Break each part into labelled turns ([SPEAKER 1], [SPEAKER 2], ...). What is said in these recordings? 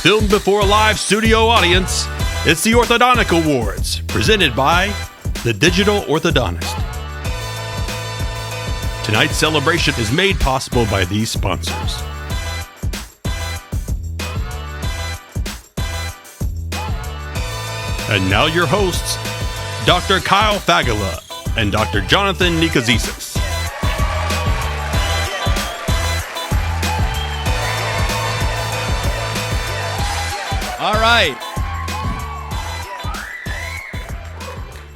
[SPEAKER 1] Filmed before a live studio audience, it's the Orthodontic Awards, presented by the Digital Orthodontist. Tonight's celebration is made possible by these sponsors. And now your hosts, Dr. Kyle Fagala and Dr. Jonathan Nikazisas.
[SPEAKER 2] All right.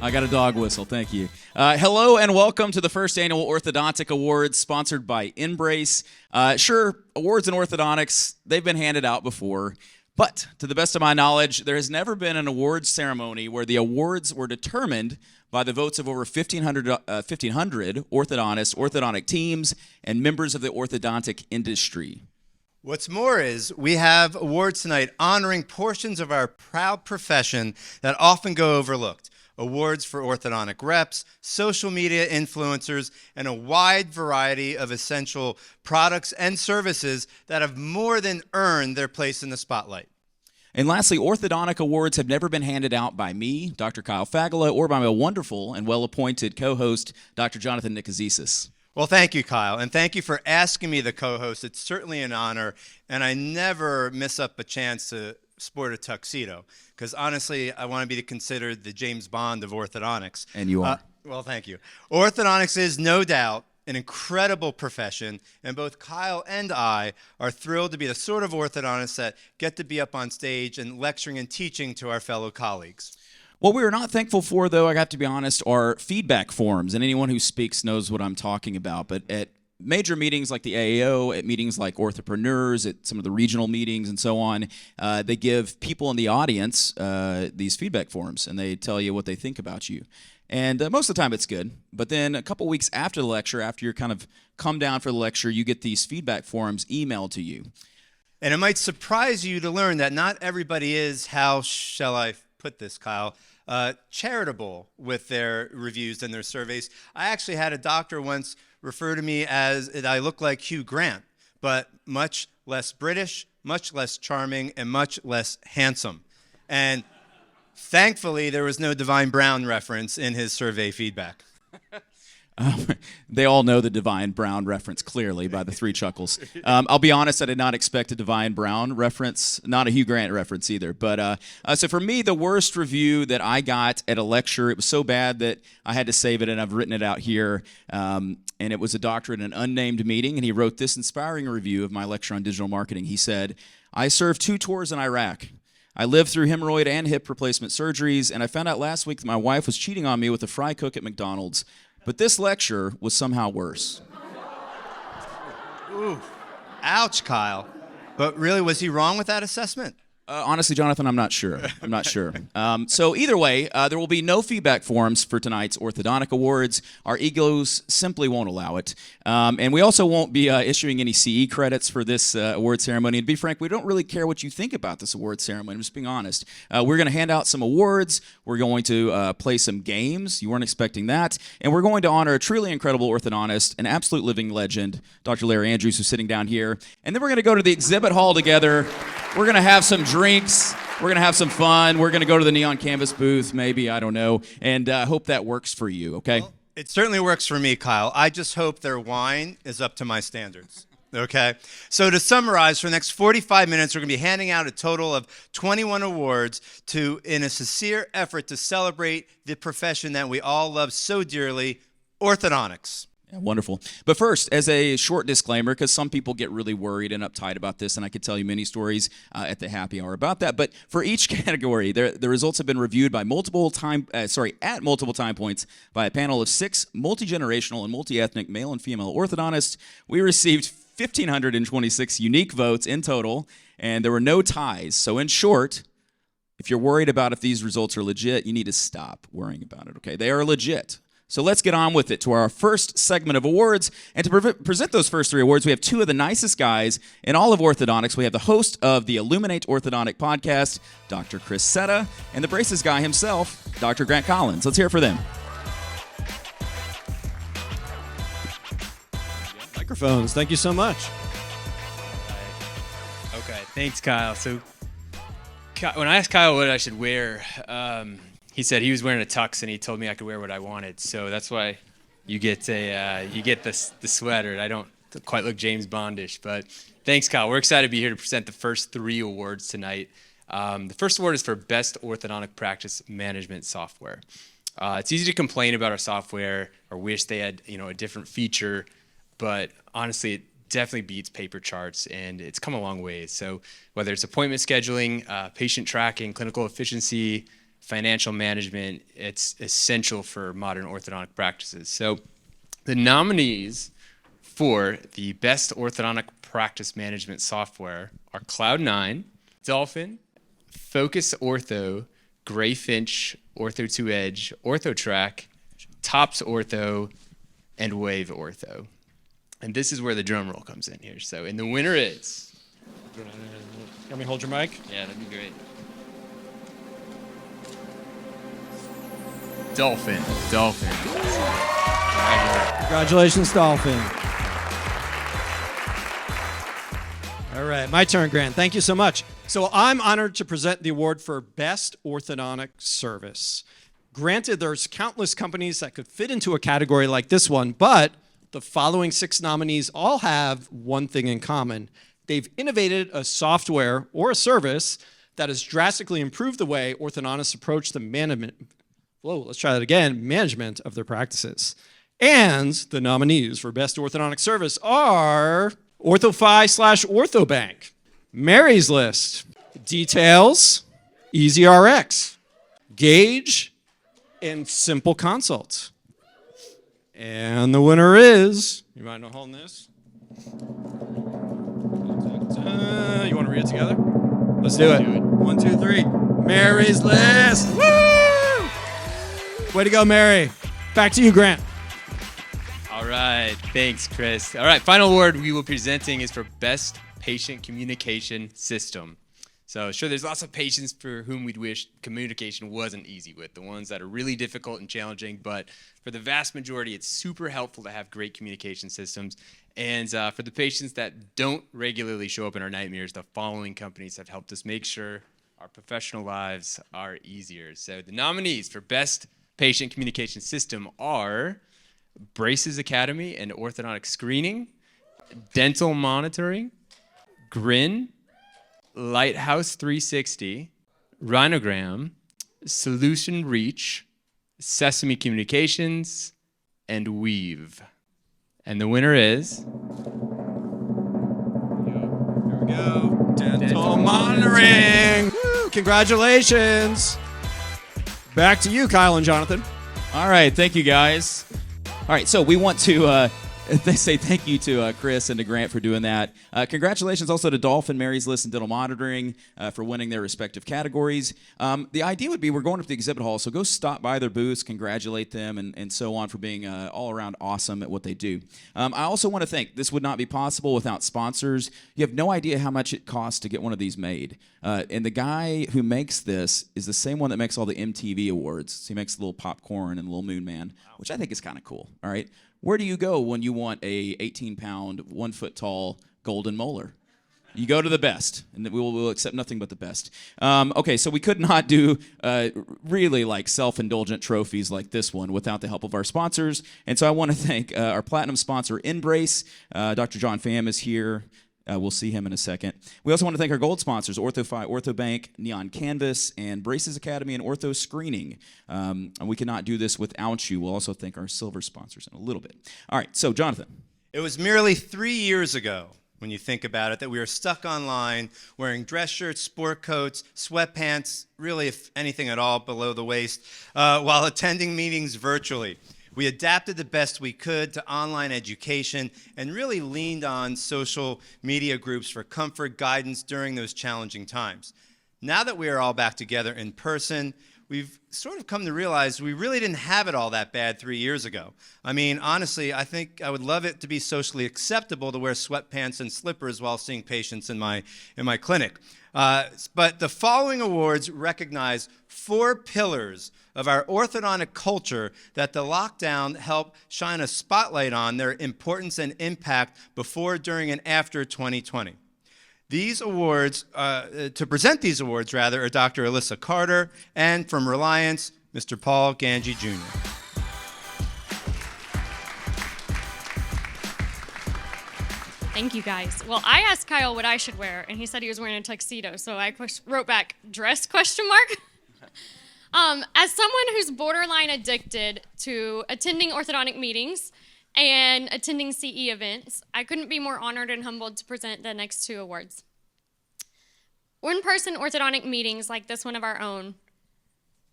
[SPEAKER 2] I got a dog whistle. Thank you. Hello and welcome to the first annual Orthodontic Awards sponsored by Embrace. Sure, awards in orthodontics, they've been handed out before. But to the best of my knowledge, there has never been an awards ceremony where the awards were determined by the votes of over 1,500 orthodontists, orthodontic teams, and members of the orthodontic industry.
[SPEAKER 3] What's more is we have awards tonight honoring portions of our proud profession that often go overlooked. Awards for orthodontic reps, social media influencers, and a wide variety of essential products and services that have more than earned their place in the spotlight.
[SPEAKER 2] And lastly, orthodontic awards have never been handed out by me, Dr. Kyle Fagala, or by my wonderful and well-appointed co-host, Dr. Jonathan Nikazisas.
[SPEAKER 3] Well, thank you, Kyle, and thank you for asking me the co-host. It's certainly an honor, and I never miss up a chance to sport a tuxedo, because honestly, I want to be considered the James Bond of orthodontics.
[SPEAKER 2] And you are.
[SPEAKER 3] Well, thank you. Orthodontics is no doubt an incredible profession, and both Kyle and I are thrilled to be the sort of orthodontists that get to be up on stage and lecturing and teaching to our fellow colleagues.
[SPEAKER 2] What we are not thankful for, though, I have to be honest, are feedback forms, and anyone who speaks knows what I'm talking about. But at major meetings like the AAO, at meetings like Orthopreneurs, at some of the regional meetings and so on, they give people in the audience these feedback forms, and they tell you what they think about you. And most of the time it's good, but then a couple weeks after the lecture, after you're kind of come down for the lecture, you get these feedback forms emailed to you.
[SPEAKER 3] And it might surprise you to learn that not everybody is, how shall I put this, Kyle, charitable with their reviews and their surveys. I actually had a doctor once refer to me as I look like Hugh Grant, but much less British, much less charming, and much less handsome. And thankfully, there was no Divine Brown reference in his survey feedback.
[SPEAKER 2] They all know the Divine Brown reference clearly by the three chuckles. I'll be honest, I did not expect a Divine Brown reference, not a Hugh Grant reference either. But so for me, the worst review that I got at a lecture, it was so bad that I had to save it, and I've written it out here. And it was a doctor at an unnamed meeting, and he wrote this inspiring review of my lecture on digital marketing. He said, "I served 2 tours in Iraq. I lived through hemorrhoid and hip replacement surgeries, and I found out last week that my wife was cheating on me with a fry cook at McDonald's. But this lecture was somehow worse."
[SPEAKER 3] Ooh, ouch, Kyle. But really, was he wrong with that assessment?
[SPEAKER 2] Honestly, Jonathan, I'm not sure. So either way, there will be no feedback forms for tonight's Orthodontic Awards. Our egos simply won't allow it. And we also won't be issuing any CE credits for this award ceremony. And to be frank, we don't really care what you think about this award ceremony. I'm just being honest. We're going to hand out some awards. We're going to play some games. You weren't expecting that. And we're going to honor a truly incredible orthodontist, an absolute living legend, Dr. Larry Andrews, who's sitting down here. And then we're going to go to the exhibit hall together. We're going to have some drinks. We're going to have some fun. We're going to go to the neon canvas booth, maybe, I don't know, and hope that works for you, okay?
[SPEAKER 3] Well, it certainly works for me, Kyle. I just hope their wine is up to my standards, okay? So to summarize, for the next 45 minutes, we're going to be handing out a total of 21 awards in a sincere effort to celebrate the profession that we all love so dearly, orthodontics.
[SPEAKER 2] Yeah, wonderful. But first, as a short disclaimer, because some people get really worried and uptight about this, and I could tell you many stories at the happy hour about that. But for each category, the results have been reviewed by multiple time points by a panel of 6 multi-generational and multi-ethnic male and female orthodontists. We received 1,526 unique votes in total, and there were no ties. So in short, if you're worried about if these results are legit, you need to stop worrying about it, okay? They are legit. So let's get on with it to our first segment of awards. And to present those first 3 awards, we have 2 of the nicest guys in all of orthodontics. We have the host of the Illuminate Orthodontic podcast, Dr. Chris Setta, and the braces guy himself, Dr. Grant Collins. Let's hear it for them.
[SPEAKER 4] Microphones. Thank you so much.
[SPEAKER 5] Okay, thanks, Kyle. So
[SPEAKER 4] when I asked Kyle what I should wear, he said he was wearing a tux, and he told me I could wear what I wanted. So that's why you get the sweater. I don't quite look James Bondish, but thanks, Kyle. We're excited to be here to present the first 3 awards tonight. The first award is for Best Orthodontic Practice Management Software. It's easy to complain about our software or wish they had a different feature, but honestly, it definitely beats paper charts, and it's come a long way. So whether it's appointment scheduling, patient tracking, clinical efficiency, financial management, it's essential for modern orthodontic practices. So the nominees for the Best Orthodontic Practice Management Software are Cloud9, Dolphin, Focus Ortho, Grayfinch, Ortho2 Edge, OrthoTrack, Tops Ortho, and Wave Ortho. And this is where the drum roll comes in here. So, and the winner is...
[SPEAKER 5] Let me hold your mic.
[SPEAKER 4] Yeah, that'd be great. Dolphin.
[SPEAKER 5] Congratulations, Dolphin. All right, my turn, Grant. Thank you so much. So I'm honored to present the award for Best Orthodontic Service. Granted, there's countless companies that could fit into a category like this one, but the following 6 nominees all have one thing in common. They've innovated a software or a service that has drastically improved the way orthodontists approach the management of their practices. And the nominees for Best Orthodontic Service are OrthoFi/OrthoBank, Mary's List, Details, EasyRx, Gauge, and Simple Consult. And the winner is, you mind not holding this? You want to read it together? Let's do it. 1, 2, 3. Mary's List. Woo! Way to go, Mary. Back to you, Grant.
[SPEAKER 4] All right, thanks, Chris. All right, final award we will be presenting is for Best Patient Communication System. So sure, there's lots of patients for whom we'd wish communication wasn't easy with, the ones that are really difficult and challenging, but for the vast majority, it's super helpful to have great communication systems. And for the patients that don't regularly show up in our nightmares, the following companies have helped us make sure our professional lives are easier. So the nominees for Best Patient Communication System are Braces Academy and Orthodontic Screening, Dental Monitoring, Grin, Lighthouse 360, Rhinogram, Solution Reach, Sesame Communications, and Weave. And the winner is...
[SPEAKER 5] There we go. Dental Monitoring. Woo, congratulations. Back to you, Kyle and Jonathan.
[SPEAKER 2] All right, thank you, guys. All right, so we want to say thank you to Chris and to Grant for doing that. Congratulations also to Dolphin, Mary's List, and Dental Monitoring for winning their respective categories. The idea would be we're going up to the exhibit hall, so go stop by their booths, congratulate them, and so on for being all around awesome at what they do. I also want to thank, this would not be possible without sponsors. You have no idea how much it costs to get one of these made. And the guy who makes this is the same one that makes all the MTV awards. So he makes the little popcorn and the little Moon Man, which I think is kind of cool, all right? Where do you go when you want a 18-pound, 1-foot-tall golden molar? You go to the best, and we'll accept nothing but the best. Okay, so we could not do really like self-indulgent trophies like this one without the help of our sponsors. And so I want to thank our platinum sponsor, Embrace. Dr. John Pham is here. We'll see him in a second. We also want to thank our gold sponsors, OrthoFi, OrthoBank, Neon Canvas, and Braces Academy and Ortho Screening. And we cannot do this without you. We'll also thank our silver sponsors in a little bit. All right, so Jonathan.
[SPEAKER 3] It was merely 3 years ago, when you think about it, that we were stuck online wearing dress shirts, sport coats, sweatpants, really if anything at all below the waist, while attending meetings virtually. We adapted the best we could to online education and really leaned on social media groups for comfort, guidance during those challenging times. Now that we are all back together in person, we've sort of come to realize we really didn't have it all that bad 3 years ago. I mean, honestly, I think I would love it to be socially acceptable to wear sweatpants and slippers while seeing patients in my clinic. But the following awards recognize 4 pillars of our orthodontic culture that the lockdown helped shine a spotlight on their importance and impact before, during, and after 2020. These awards, to present these awards, rather, are Dr. Alyssa Carter, and from Reliance, Mr. Paul Ganji Jr.
[SPEAKER 6] Thank you, guys. Well, I asked Kyle what I should wear, and he said he was wearing a tuxedo, so I wrote back, dress, question mark? As someone who's borderline addicted to attending orthodontic meetings and attending CE events, I couldn't be more honored and humbled to present the next two awards. In-person orthodontic meetings like this one of our own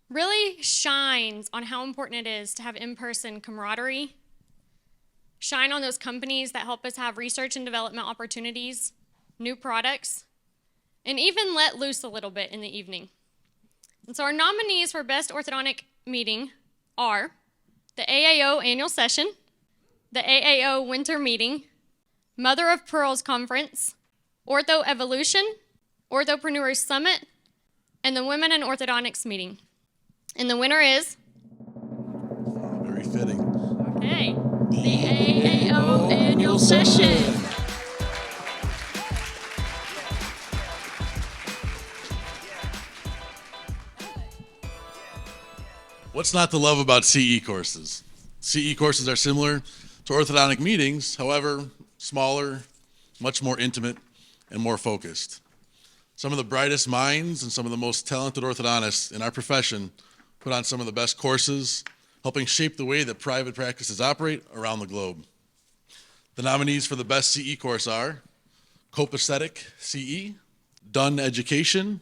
[SPEAKER 6] really shines on how important it is to have in-person camaraderie, shine on those companies that help us have research and development opportunities, new products, and even let loose a little bit in the evening. And so our nominees for Best Orthodontic Meeting are the AAO Annual Session, the AAO Winter Meeting, Mother of Pearls Conference, Ortho Evolution, Orthopreneurs Summit, and the Women in Orthodontics Meeting. And the winner is?
[SPEAKER 7] Very fitting.
[SPEAKER 6] Okay, the AAO Annual Session.
[SPEAKER 7] What's not to love about CE courses? CE courses are similar to orthodontic meetings, however, smaller, much more intimate, and more focused. Some of the brightest minds and some of the most talented orthodontists in our profession put on some of the best courses, helping shape the way that private practices operate around the globe. The nominees for the best CE course are Copacetic CE, Dunn Education,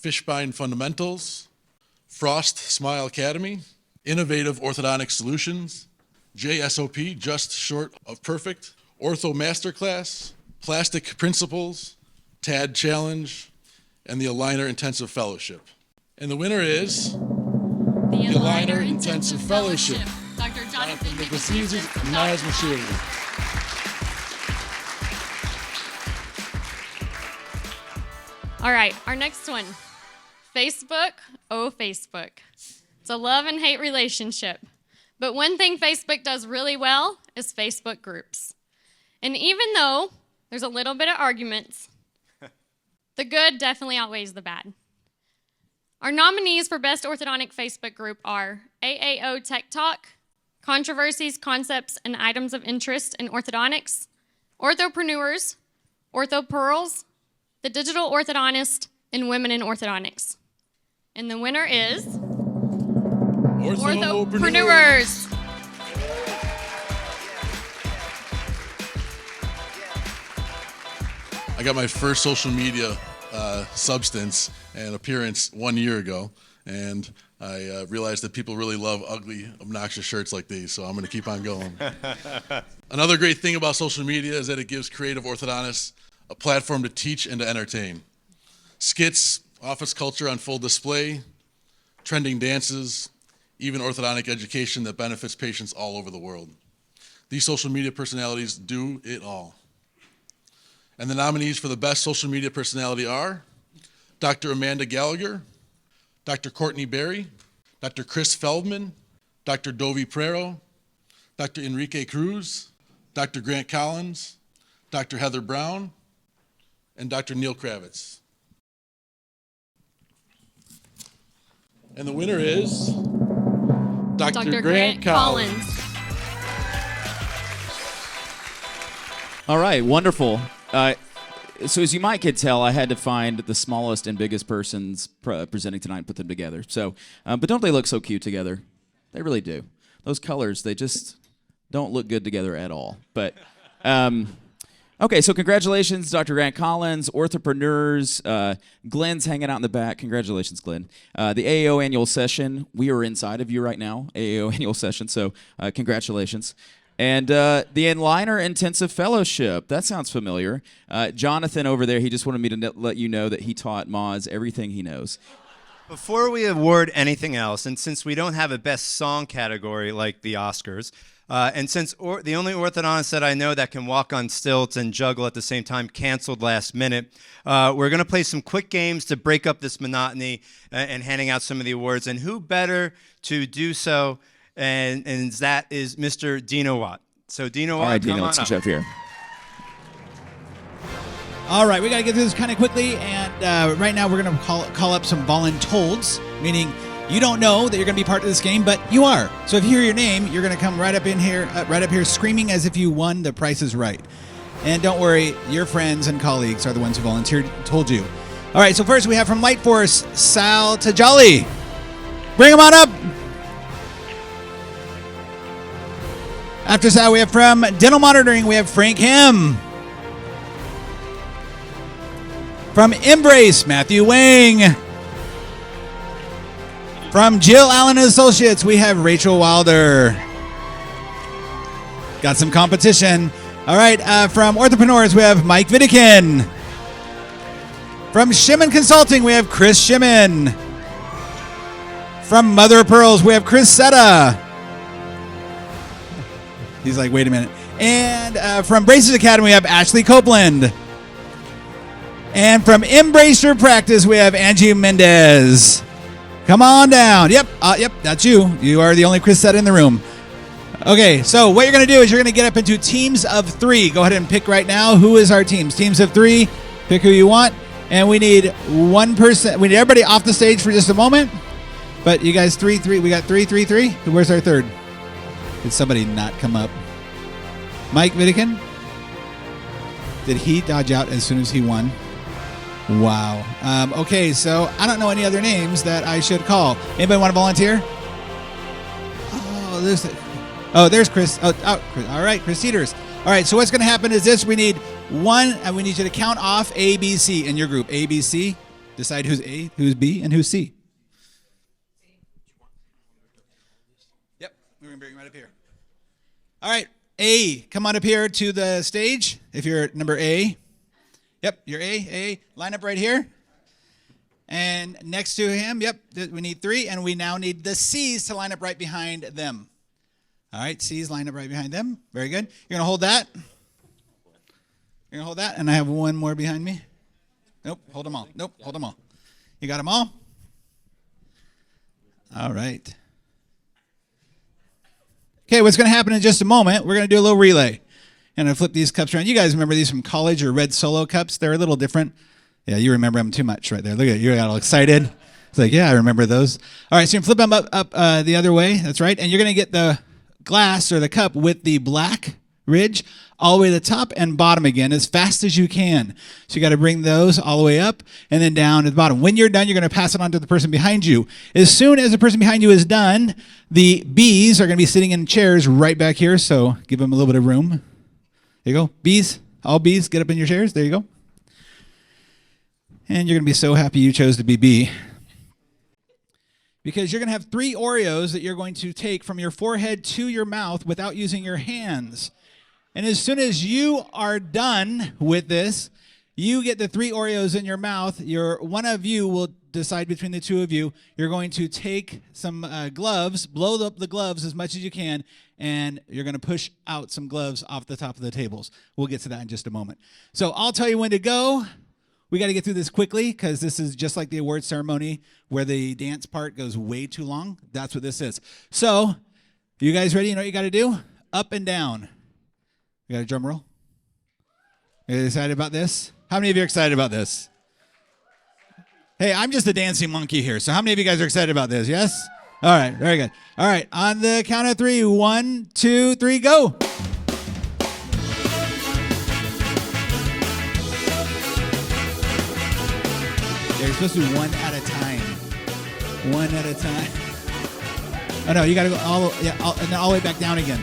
[SPEAKER 7] Fishbein Fundamentals, Frost Smile Academy, Innovative Orthodontic Solutions, JSOP, Just Short of Perfect, Ortho Masterclass, Plastic Principles, TAD Challenge, and the Aligner Intensive Fellowship. And the winner is
[SPEAKER 6] The
[SPEAKER 7] Aligner Intensive Fellowship.
[SPEAKER 6] Dr. Jonathan
[SPEAKER 7] Caesar and Miles Machiri.
[SPEAKER 6] All right, our next one. Facebook, oh Facebook. It's a love and hate relationship. But one thing Facebook does really well is Facebook groups. And even though there's a little bit of arguments, the good definitely outweighs the bad. Our nominees for Best Orthodontic Facebook Group are AAO Tech Talk, Controversies, Concepts, and Items of Interest in Orthodontics, Orthopreneurs, Ortho Pearls, The Digital Orthodontist, and Women in Orthodontics. And the winner is Orthopreneurs.
[SPEAKER 7] I got my first social media substance and appearance 1 year ago, and I realized that people really love ugly, obnoxious shirts like these, so I'm going to keep on going. Another great thing about social media is that it gives creative orthodontists a platform to teach and to entertain. Skits, office culture on full display, trending dances, even orthodontic education that benefits patients all over the world. These social media personalities do it all. And the nominees for the best social media personality are Dr. Amanda Gallagher, Dr. Courtney Berry, Dr. Chris Feldman, Dr. Dovi Prero, Dr. Enrique Cruz, Dr. Grant Collins, Dr. Heather Brown, and Dr. Neil Kravitz. And the winner is Dr. Grant Collins.
[SPEAKER 2] All right, wonderful. So as you might could tell, I had to find the smallest and biggest persons presenting tonight and put them together. So, but don't they look so cute together? They really do. Those colors, they just don't look good together at all. But, okay, so congratulations, Dr. Grant Collins, Orthopreneurs. Glenn's hanging out in the back. Congratulations, Glenn. The AAO Annual Session, we are inside of you right now, AAO Annual Session, so congratulations. And the Aligner Intensive Fellowship, that sounds familiar. Jonathan over there, he just wanted me to let you know that he taught Moz everything he knows.
[SPEAKER 3] Before we award anything else, and since we don't have a best song category like the Oscars, and since the only orthodontist that I know that can walk on stilts and juggle at the same time canceled last minute, we're going to play some quick games to break up this monotony and handing out some of the awards. And who better to do so? And that is Mr. Dino Watt. So Dino Watt,
[SPEAKER 2] All right, Dino,
[SPEAKER 3] come on
[SPEAKER 2] let's
[SPEAKER 3] up.
[SPEAKER 2] switch up here.
[SPEAKER 8] All right, we got to get through this kind of quickly, and right now we're going to call up some voluntolds, meaning you don't know that you're going to be part of this game, but you are. So if you hear your name, you're going to come right up here, screaming as if you won The Price is Right. And don't worry, your friends and colleagues are the ones who volunteered, told you. All right, so first we have from Light Force, Sal Tajali. Bring him on up. After Sal, we have from Dental Monitoring, we have Frank Him. From Embrace, Matthew Wang. From Jill Allen Associates, we have Rachel Wilder. Got some competition. All right, from Orthopreneurs, we have Mike Vidikin. From Shimon Consulting, we have Chris Shimon. From Mother of Pearls, we have Chris Setta. He's like, wait a minute. And from Braces Academy, we have Ashley Copeland. And from Embrace Your Practice, we have Angie Mendez. Come on down. Yep, that's you. You are the only Chris Setta in the room. Okay, so what you're going to do is you're going to get up into teams of 3. Go ahead and pick right now. Who is our teams? Teams of 3. Pick who you want. And we need one person. We need everybody off the stage for just a moment. But you guys, 3. We got 3. Where's our third? Did somebody not come up? Mike Vidikin? Did he dodge out as soon as he won? Wow. Okay, so I don't know any other names that I should call. Anybody want to volunteer? There's Chris. Chris. All right, Chris Cedars. All right, so what's going to happen is this. We need one, and we need you to count off A, B, C in your group. A, B, C. Decide who's A, who's B, and who's C. Yep, we're going to bring him right up here. All right, A, come on up here to the stage if you're number A. Yep, you're A. Line up right here. And next to him, yep, we need 3, and we now need the C's to line up right behind them. All right, C's line up right behind them. Very good. You're going to hold that. You're going to hold that, and I have one more behind me. Nope, hold them all. Nope, hold them all. You got them all? All right. Okay, what's going to happen in just a moment, we're going to do a little relay. And I flip these cups around. You guys remember these from college or red Solo cups? They're a little different. Yeah, you remember them too much right there. Look at you, got all excited. It's like, yeah, I remember those. All right, so you flip them up the other way. That's right. And you're going to get the glass or the cup with the black ridge all the way to the top and bottom again as fast as you can. So you got to bring those all the way up and then down to the bottom. When you're done, you're going to pass it on to the person behind you. As soon as the person behind you is done, the B's are going to be sitting in chairs right back here, so give them a little bit of room. There you go. B's, all B's, get up in your chairs. There you go. And you're going to be so happy you chose to be B. Because you're going to have 3 Oreos that you're going to take from your forehead to your mouth without using your hands. And as soon as you are done with this, you get the 3 Oreos in your mouth. One of you will decide between the 2 of you. You're going to take some gloves, blow up the gloves as much as you can, and you're going to push out some gloves off the top of the tables. We'll get to that in just a moment. So I'll tell you when to go. We got to get through this quickly because this is just like the award ceremony where the dance part goes way too long. That's what this is. So, you guys ready? You know what you got to do? Up and down. You got a drum roll? Are you excited about this? How many of you are excited about this? Hey, I'm just a dancing monkey here. So how many of you guys are excited about this? Yes? All right, very good. All right, on the count of 3, 1, 2, 3, go. You're supposed to do one at a time. One at a time. Oh no, you got to go all the way back down again.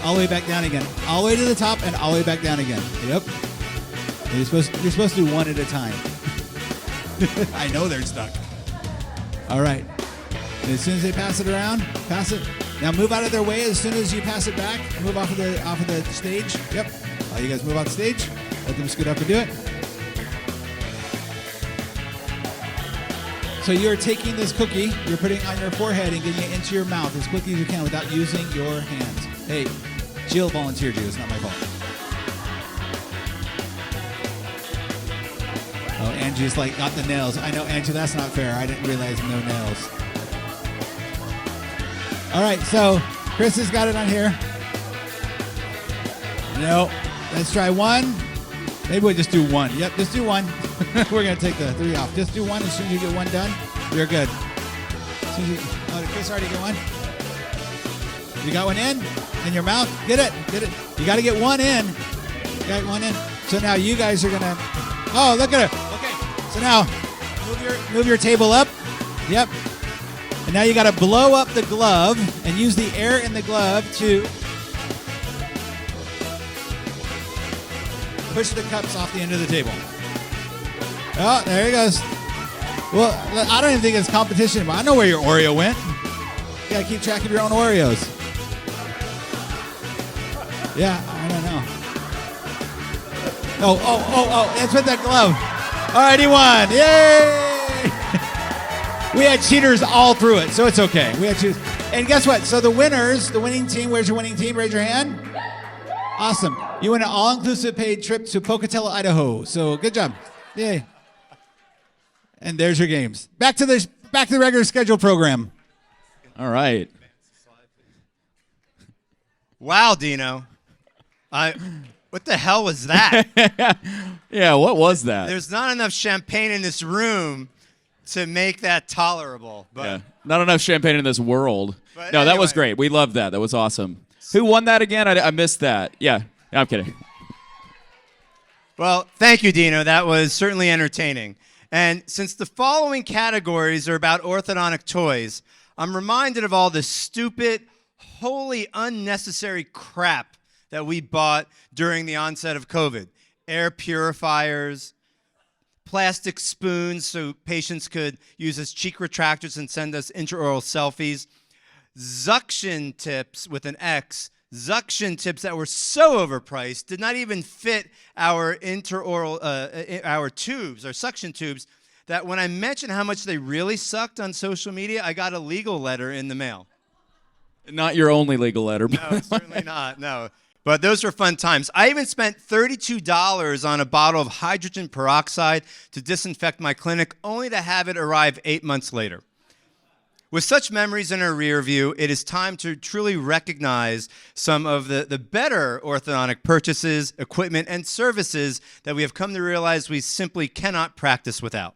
[SPEAKER 8] All the way back down again. All the way to the top and all the way back down again. Yep. You're supposed to do one at a time. I know they're stuck. All right. And as soon as they pass it around, pass it. Now move out of their way as soon as you pass it back. Move off of the stage. Yep. All you guys move off the stage. Let them scoot up and do it. So you're taking this cookie, you're putting it on your forehead and getting it into your mouth as quickly as you can without using your hands. Hey, Jill volunteered you. It's not my fault. Oh, Angie's like, got the nails. I know, Angie, that's not fair. I didn't realize no nails. All right, so Chris has got it on here. No. Let's try 1. Maybe we'll just do one. Yep, just do one. We're going to take the 3 off. Just do one. As soon as you get one done, you're good. As soon as did Chris already get one? You got one in your mouth? Get it. You got to get one in. Got one in. So now you guys are going to, oh, look at it. Okay, so now move your table up. Yep. And now you got to blow up the glove and use the air in the glove to push the cups off the end of the table. Oh, there he goes. Well, I don't even think it's competition, but I know where your Oreo went. You got to keep track of your own Oreos. Yeah, I don't know. Oh, that's with that glove. All right, he won. Yay! We had cheaters all through it, so it's okay. We had cheaters. And guess what? So the winning team, where's your winning team? Raise your hand. Awesome. You win an all-inclusive paid trip to Pocatello, Idaho. So good job. Yay. And there's your games. Back to the regular schedule program.
[SPEAKER 2] All right.
[SPEAKER 3] Wow, Dino. What the hell was that?
[SPEAKER 2] Yeah, what was that?
[SPEAKER 3] There's not enough champagne in this room to make that tolerable. But
[SPEAKER 2] Yeah. Not enough champagne in this world.
[SPEAKER 3] But
[SPEAKER 2] No, that was
[SPEAKER 3] anyway.
[SPEAKER 2] great. We loved that. That was awesome. Who won that again? I missed that. Yeah, I'm kidding.
[SPEAKER 3] Well, thank you, Dino. That was certainly entertaining. And since the following categories are about orthodontic toys, I'm reminded of all the stupid, wholly unnecessary crap that we bought during the onset of COVID. Air purifiers, plastic spoons so patients could use as cheek retractors and send us intraoral selfies, suction tips with an X, suction tips that were so overpriced, did not even fit our intraoral, our tubes, our suction tubes, that when I mentioned how much they really sucked on social media, I got a legal letter in the mail.
[SPEAKER 2] Not your only legal letter.
[SPEAKER 3] No, certainly not, no. But those were fun times. I even spent $32 on a bottle of hydrogen peroxide to disinfect my clinic, only to have it arrive 8 months later. With such memories in our rear view, it is time to truly recognize some of the better orthodontic purchases, equipment, and services that we have come to realize we simply cannot practice without.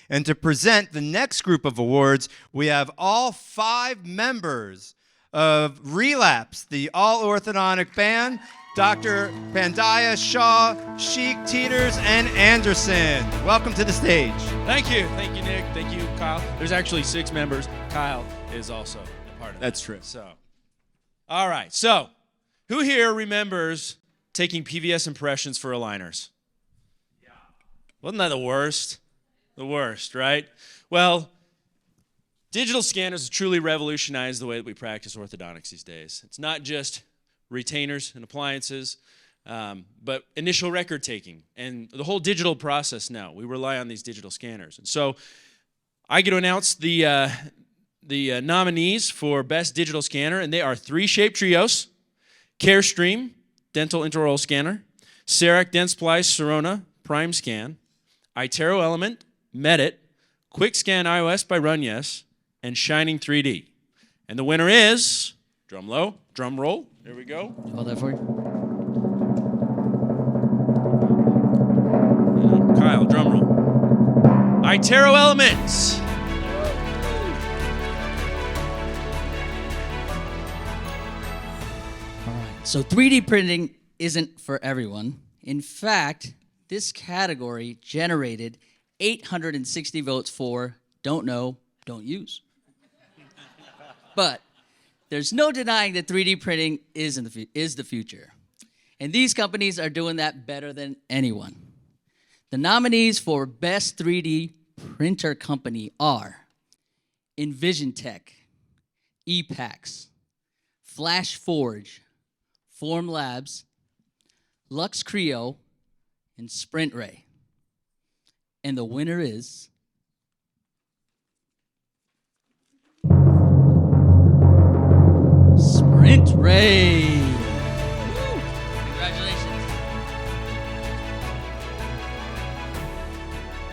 [SPEAKER 3] And to present the next group of awards, we have all 5 members of Relapse, the all-orthodontic band, Dr. Pandya, Shaw, Sheik, Teeters, and Anderson. Welcome to the stage.
[SPEAKER 9] Thank you, Nick. Thank you, Kyle. There's actually 6 members. Kyle is also a part of
[SPEAKER 2] That's
[SPEAKER 9] that.
[SPEAKER 2] true.
[SPEAKER 9] So, all right. So, who here remembers taking PVS impressions for aligners? Yeah. Wasn't that the worst? The worst, right? Well, digital scanners have truly revolutionized the way that we practice orthodontics these days. It's not just retainers and appliances, but initial record taking and the whole digital process now. We rely on these digital scanners. And so I get to announce the nominees for Best Digital Scanner, and they are 3 Shape Trios, CareStream, Dental Intraoral Scanner, Cerac Dentsply Sirona Prime Scan, iTero Element, Medit, QuickScan iOS by RunYes, and Shining 3D. And the winner is, drum roll, here we go.
[SPEAKER 10] Hold that for you.
[SPEAKER 9] Kyle, drum roll. iTero Elements.
[SPEAKER 10] All right. So 3D printing isn't for everyone. In fact, this category generated 860 votes for don't know, don't use. But there's no denying that 3D printing is the future. And these companies are doing that better than anyone. The nominees for Best 3D Printer Company are EnvisionTech, ePax, FlashForge, Formlabs, Lux Creo, and SprintRay. And the winner is SprintRay. Woo! Congratulations.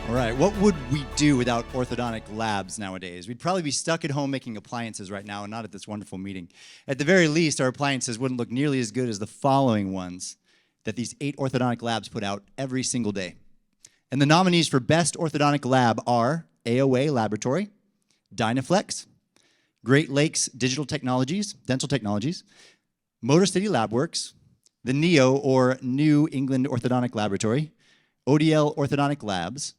[SPEAKER 11] All right, what would we do without orthodontic labs nowadays? We'd probably be stuck at home making appliances right now and not at this wonderful meeting. At the very least, our appliances wouldn't look nearly as good as the following ones. that these 8 orthodontic labs put out every single day. And the nominees for Best Orthodontic Lab are AOA Laboratory, Dynaflex, Great Lakes Dental Technologies, Motor City LabWorks, the NEO or New England Orthodontic Laboratory, ODL Orthodontic Labs,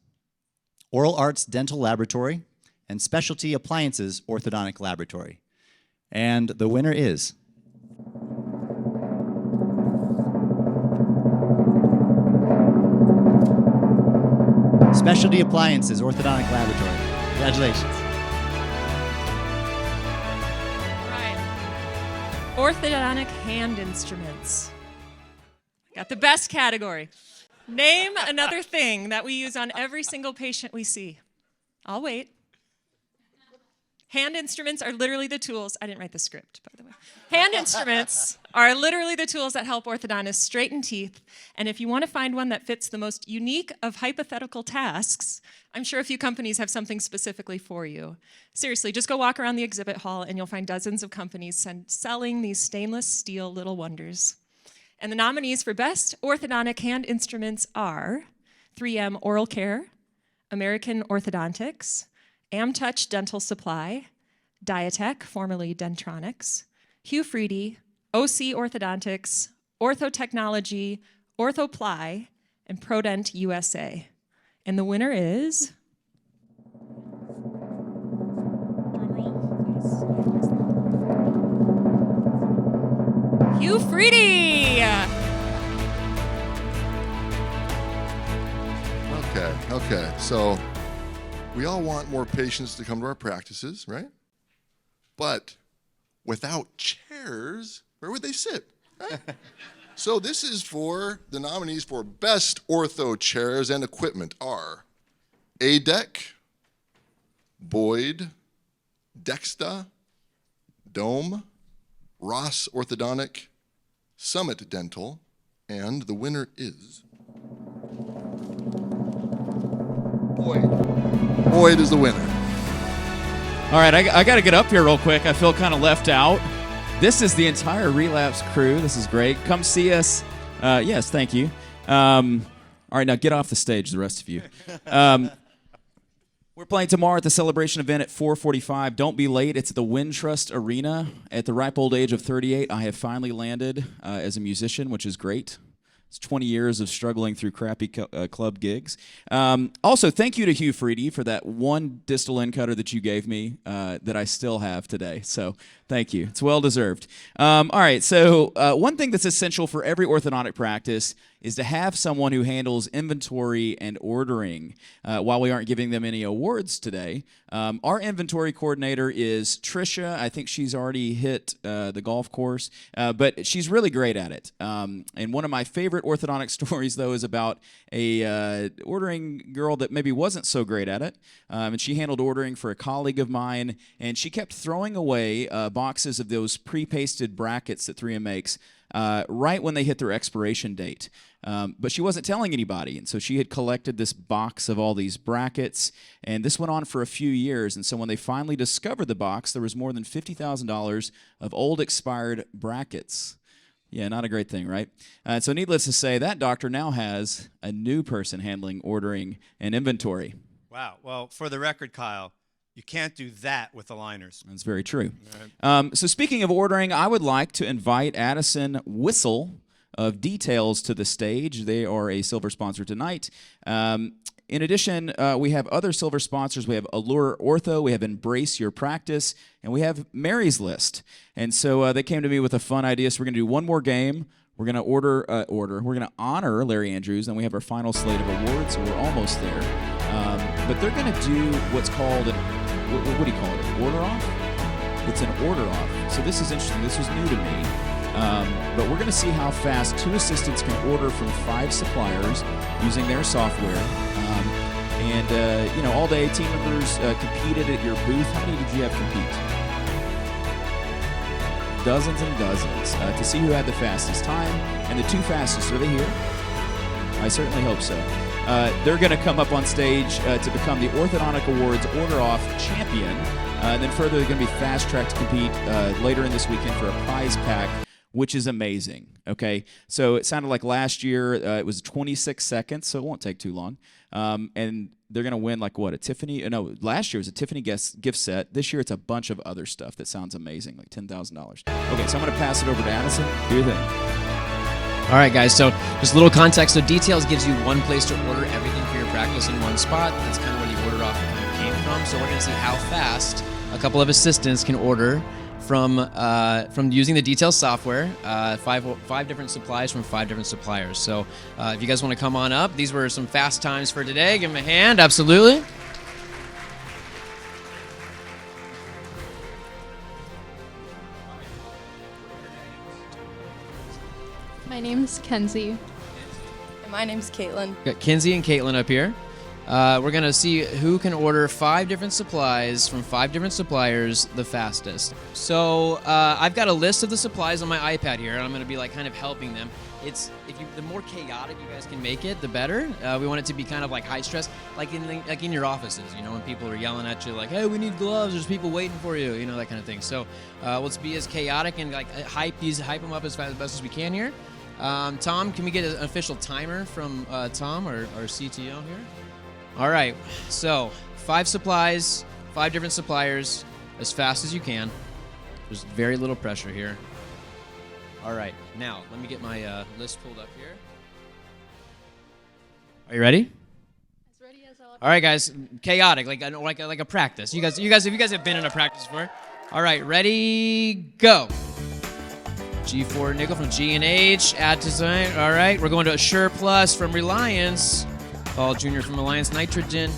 [SPEAKER 11] Oral Arts Dental Laboratory, and Specialty Appliances Orthodontic Laboratory. And the winner is... Specialty Appliances Orthodontic Laboratory. Congratulations.
[SPEAKER 12] Orthodontic hand instruments. Got the best category. Name another thing that we use on every single patient we see. I'll wait. Hand instruments are literally the tools. I didn't write the script, by the way. Hand instruments are literally the tools that help orthodontists straighten teeth. And if you want to find one that fits the most unique of hypothetical tasks, I'm sure a few companies have something specifically for you. Seriously, just go walk around the exhibit hall and you'll find dozens of companies selling these stainless steel little wonders. And the nominees for Best Orthodontic Hand Instruments are 3M Oral Care, American Orthodontics, AmTouch Dental Supply, Diatech, formerly Dentronics, Hugh Freedy, OC Orthodontics, Orthotechnology, Orthoply, and Prodent USA. And the winner is... Hugh Freedy!
[SPEAKER 13] Okay, so we all want more patients to come to our practices, right? But without chairs, where would they sit, right? So this is for the nominees for Best Ortho Chairs and Equipment are ADEC, Boyd, Dexta, Dome, Ross Orthodontic, Summit Dental, and the winner is Boyd. Boyd is the winner.
[SPEAKER 2] All right, I got to get up here real quick. I feel kind of left out. This is the entire Relapse crew. This is great. Come see us. Yes, thank you. All right, now get off the stage, the rest of you. We're playing tomorrow at the celebration event at 4:45. Don't be late. It's at the Wintrust Arena. At the ripe old age of 38, I have finally landed as a musician, which is great. It's 20 years of struggling through crappy club gigs. Also, thank you to Hugh Freedy for that one distal end cutter that you gave me that I still have today. So thank you. It's well deserved. All right, so one thing that's essential for every orthodontic practice is to have someone who handles inventory and ordering. While we aren't giving them any awards today, our inventory coordinator is Trisha. I think she's already hit the golf course, but she's really great at it. And one of my favorite orthodontic stories, though, is about a ordering girl that maybe wasn't so great at it. And she handled ordering for a colleague of mine, and she kept throwing away boxes of those pre-pasted brackets that 3M makes right when they hit their expiration date. But she wasn't telling anybody, and so she had collected this box of all these brackets, and this went on for a few years. And so when they finally discovered the box, there was more than $50,000 of old expired brackets. Yeah, not a great thing, right? So needless to say, that doctor now has a new person handling ordering and inventory.
[SPEAKER 3] Wow. Well, for the record, Kyle, you can't do that with aligners.
[SPEAKER 2] That's very true. Right. So speaking of ordering, I would like to invite Addison Whistle of Details to the stage. They are a silver sponsor tonight. In addition, we have other silver sponsors. We have Allure Ortho, we have Embrace Your Practice, and we have Mary's List. And so they came to me with a fun idea. So we're going to do one more game. We're going to We're going to honor Larry Andrews, and we have our final slate of awards, so we're almost there. But they're going to do what's called what do you call it? An order off? It's an order off. So this is interesting. This was new to me. But we're going to see how fast two assistants can order from 5 suppliers using their software. All day team members competed at your booth. How many did you have compete? Dozens and dozens to see who had the fastest time. And the 2 fastest, are they here? I certainly hope so. They're going to come up on stage to become the Orthodontic Awards Order Off champion. And then further, they're going to be fast-tracked to compete later in this weekend for a prize pack which is amazing. Okay, so it sounded like last year it was 26 seconds, so it won't take too long. And they're gonna win like what, a Tiffany? No, last year was a Tiffany gift set. This year it's a bunch of other stuff that sounds amazing, like $10,000. Okay, so I'm gonna pass it over to Addison. Do your thing.
[SPEAKER 14] All right, guys, so just a little context. So Details gives you one place to order everything for your practice in one spot. That's kind of where the order off came from. So we're going to see how fast a couple of assistants can order from using the Details software, five different supplies from 5 different suppliers. So if you guys want to come on up, these were some fast times for today. Give them a hand, absolutely.
[SPEAKER 15] My name's Kenzie.
[SPEAKER 16] And my name's Caitlin.
[SPEAKER 14] Got Kinsey and Caitlin up here. We're going to see who can order 5 different supplies from 5 different suppliers the fastest. So I've got a list of the supplies on my iPad here, and I'm going to be like kind of helping them. The more chaotic you guys can make it, the better. We want it to be kind of like high stress, like in your offices, you know, when people are yelling at you like, "Hey, we need gloves. There's people waiting for you," you know, that kind of thing. So let's be as chaotic and like hype them up as best as we can here. Tom, can we get an official timer from Tom, our CTO here? All right, so 5 supplies, 5 different suppliers, as fast as you can. There's very little pressure here. All right, now let me get my list pulled up here. Are you ready?
[SPEAKER 15] As ready as I'll.
[SPEAKER 14] All right, guys, chaotic, like a practice. You guys have been in a practice before. All right, ready, go. G4 nickel from G&H, add design. All right, we're going to Assure Plus from Reliance. Paul Jr. from Reliance Nitrogen.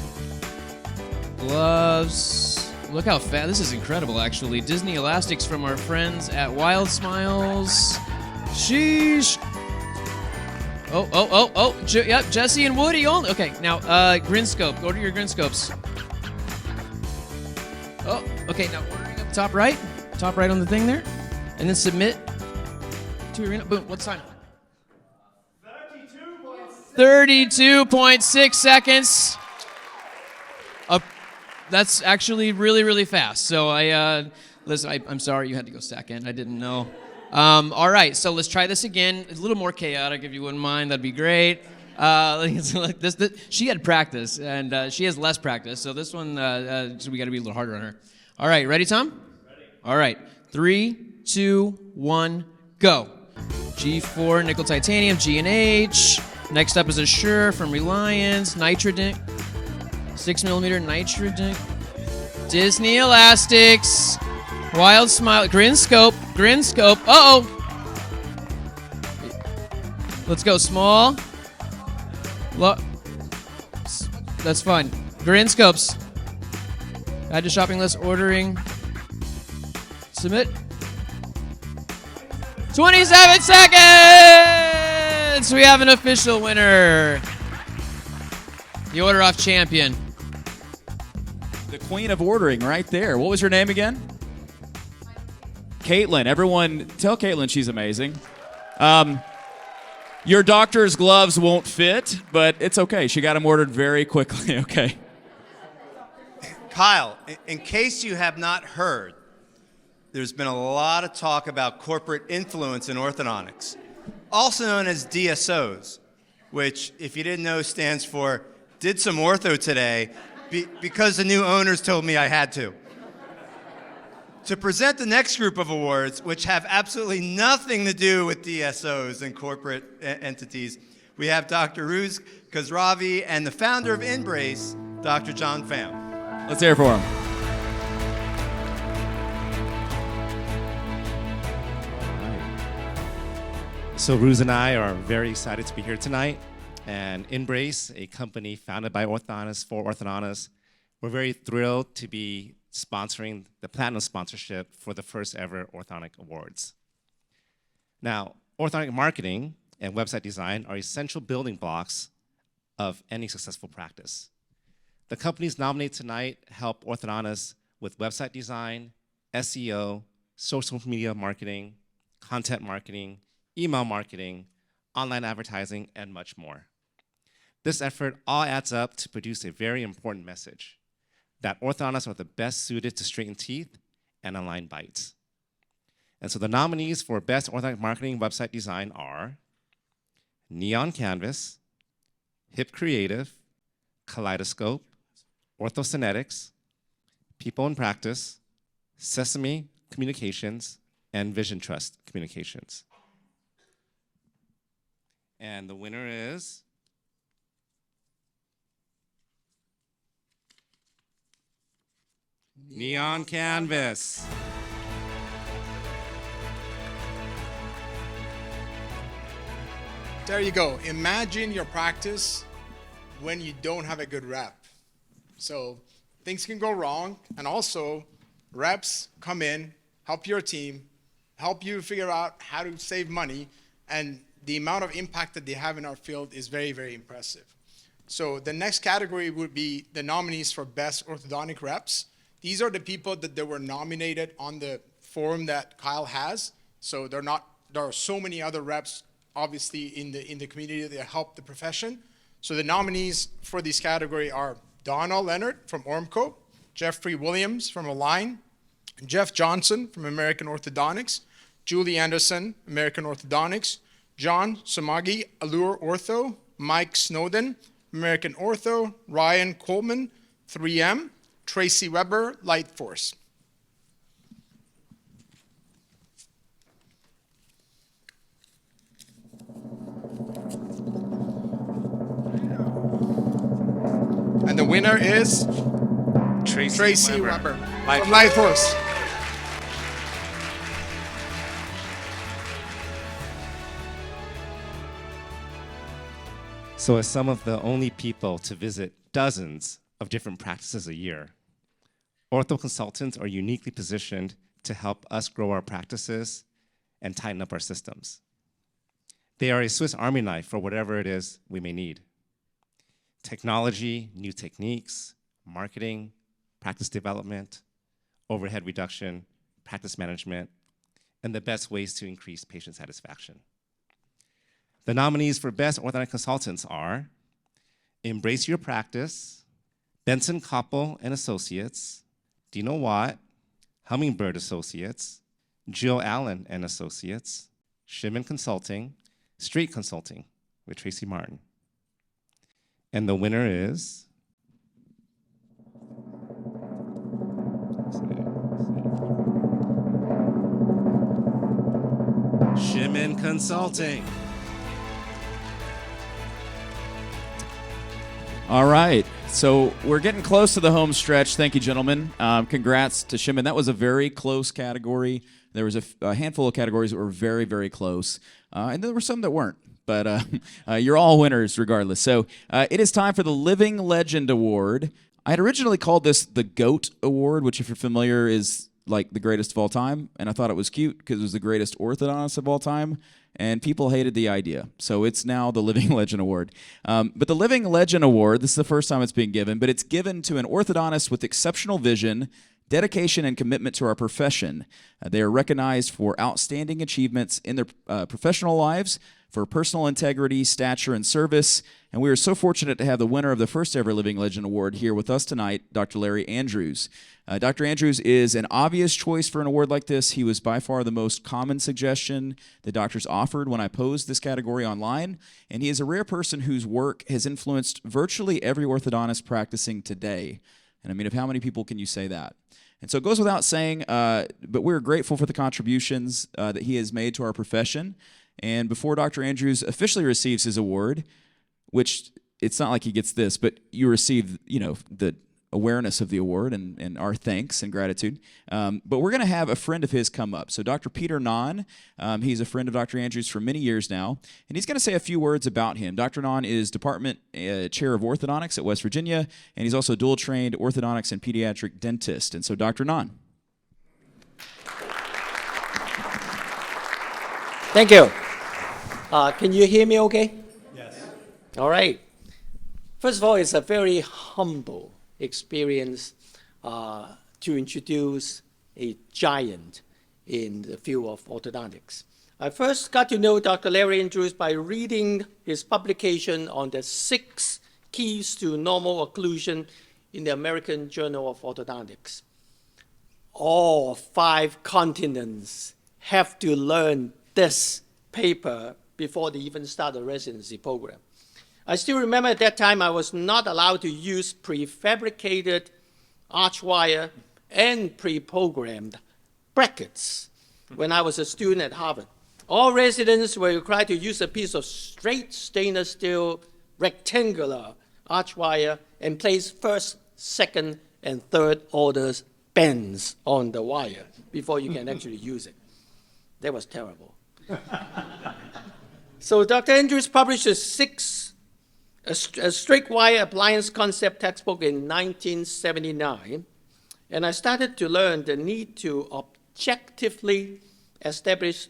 [SPEAKER 14] Gloves. Look how fast. This is incredible, actually. Disney Elastics from our friends at Wild Smiles. Sheesh. Oh. Yep, Jesse and Woody only. Okay, now, Grin Scope. Go to your Grin Scopes. Oh, okay, now ordering up top right on the thing there. And then submit to Arena. Boom, what's time? 32.6 seconds. That's actually really, really fast. So listen, I'm sorry you had to go second. I didn't know. All right, so let's try this again. A little more chaotic, if you wouldn't mind. That'd be great. She had practice, and she has less practice. So this one, so we got to be a little harder on her. All right, ready, Tom? Ready. All right, 3, 2, 1, go. G4 nickel titanium, G&H. Next up is Assure from Reliance, Nitrodink, 6mm Nitrodink, Disney Elastics, Wild Smile, Grin Scope. Uh-oh. Let's go small. That's fine. Grin Scopes. Add to shopping list, ordering. Submit. 27 seconds! We have an official winner. The Order Off champion.
[SPEAKER 2] The queen of ordering right there. What was her name again? Caitlin. Everyone, tell Caitlin she's amazing. Your doctor's gloves won't fit, but it's okay. She got them ordered very quickly, okay?
[SPEAKER 3] Kyle, in case you have not heard, there's been a lot of talk about corporate influence in orthodontics, also known as DSOs, which, if you didn't know, stands for Did Some Ortho Today, because the new owners told me I had to. To present the next group of awards, which have absolutely nothing to do with DSOs and corporate entities, we have Dr. Ruz Khosravi and the founder of Embrace, Dr. John Pham.
[SPEAKER 2] Let's hear it for him.
[SPEAKER 17] So Ruz and I are very excited to be here tonight. And Embrace, a company founded by orthodontists for orthodontists, we're very thrilled to be sponsoring the Platinum sponsorship for the first ever Orthodontic Awards. Now, orthodontic marketing and website design are essential building blocks of any successful practice. The companies nominated tonight help orthodontists with website design, SEO, social media marketing, content marketing, email marketing, online advertising, and much more. This effort all adds up to produce a very important message, that orthodontists are the best suited to straighten teeth and align bites. And so the nominees for Best Orthodontic Marketing Website Design are Neon Canvas, Hip Creative, Kaleidoscope, Orthocynetics, People in Practice, Sesame Communications, and Vision Trust Communications. And the winner is Neon Canvas.
[SPEAKER 18] There you go. Imagine your practice when you don't have a good rep. So things can go wrong, and also reps come in, help your team, help you figure out how to save money, and the amount of impact that they have in our field is very, very impressive. So the next category would be the nominees for Best Orthodontic Reps. These are the people that were nominated on the forum that Kyle has. So there are so many other reps obviously in the community that help the profession. So the nominees for this category are Donna Leonard from Ormco, Jeffrey Williams from Align, Jeff Johnson from American Orthodontics, Julie Anderson, American Orthodontics, John Somagi, Allure Ortho, Mike Snowden, American Ortho, Ryan Coleman, 3M, Tracy Weber, Lightforce. And the winner is Tracy Weber from Lightforce.
[SPEAKER 17] So as some of the only people to visit dozens of different practices a year, ortho consultants are uniquely positioned to help us grow our practices and tighten up our systems. They are a Swiss Army knife for whatever it is we may need. Technology, new techniques, marketing, practice development, overhead reduction, practice management, and the best ways to increase patient satisfaction. The nominees for Best Orthodontic Consultants are Embrace Your Practice, Benson Koppel and Associates, Dino Watt, Hummingbird Associates, Jill Allen and Associates, Shimon Consulting, Street Consulting with Tracy Martin. And the winner is Shimon Consulting.
[SPEAKER 2] All right, so we're getting close to the home stretch. Thank you, gentlemen. Congrats to Shimon. That was a very close category. There was a handful of categories that were very, very close, and there were some that weren't. But you're all winners regardless. So it is time for the Living Legend Award. I had originally called this the GOAT Award, which, if you're familiar, is like the greatest of all time. And I thought it was cute because it was the greatest orthodontist of all time. And people hated the idea. So it's now the Living Legend Award. But the Living Legend Award, this is the first time it's being given, but it's given to an orthodontist with exceptional vision, dedication, and commitment to our profession. They are recognized for outstanding achievements in their professional lives, for personal integrity, stature, and service. And we are so fortunate to have the winner of the first ever Living Legend Award here with us tonight, Dr. Larry Andrews. Dr. Andrews is an obvious choice for an award like this. He was by far the most common suggestion the doctors offered when I posed this category online. And he is a rare person whose work has influenced virtually every orthodontist practicing today. And I mean, of how many people can you say that? And so it goes without saying, but we're grateful for the contributions that he has made to our profession. And before Dr. Andrews officially receives his award, which it's not like he gets this, but you receive, the awareness of the award and our thanks and gratitude. But we're going to have a friend of his come up. So Dr. Peter Nahn, he's a friend of Dr. Andrews for many years now, and he's going to say a few words about him. Dr. Nahn is Department Chair of Orthodontics at West Virginia, and he's also dual-trained orthodontics and pediatric dentist. And so Dr. Nahn.
[SPEAKER 19] Thank you. Can you hear me okay? Yes. All right. First of all, it's a very humble experience to introduce a giant in the field of orthodontics. I first got to know Dr. Larry Andrews by reading his publication on the 6 keys to normal occlusion in the American Journal of Orthodontics. All 5 continents have to learn this paper before they even start the residency program. I still remember at that time I was not allowed to use prefabricated arch wire and pre-programmed brackets when I was a student at Harvard. All residents were required to use a piece of straight stainless steel rectangular arch wire and place first, second, and third orders bends on the wire before you can actually use it. That was terrible. So Dr. Andrews published a straight wire appliance concept textbook in 1979, and I started to learn the need to objectively establish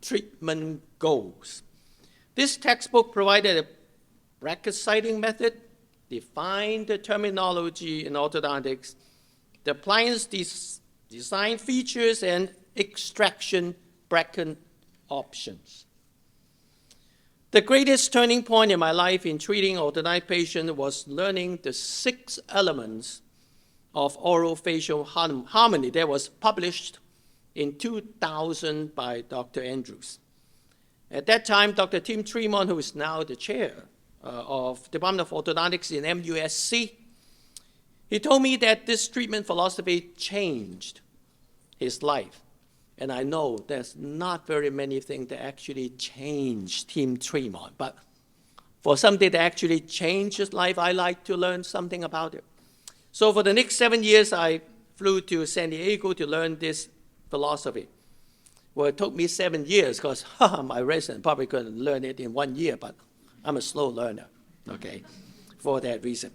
[SPEAKER 19] treatment goals. This textbook provided a bracket sighting method, defined the terminology in orthodontics, the appliance design features, and extraction bracket options. The greatest turning point in my life in treating orthodontic patients was learning the 6 elements of orofacial harmony that was published in 2000 by Dr. Andrews. At that time, Dr. Tim Tremont, who is now the chair of Department of Orthodontics in MUSC, he told me that this treatment philosophy changed his life. And I know there's not very many things that actually changed Tim Tremont, but for something that actually changed his life, I like to learn something about it. So for the next 7 years, I flew to San Diego to learn this philosophy. Well, it took me 7 years because my resident probably couldn't learn it in 1 year, but I'm a slow learner, okay, for that reason.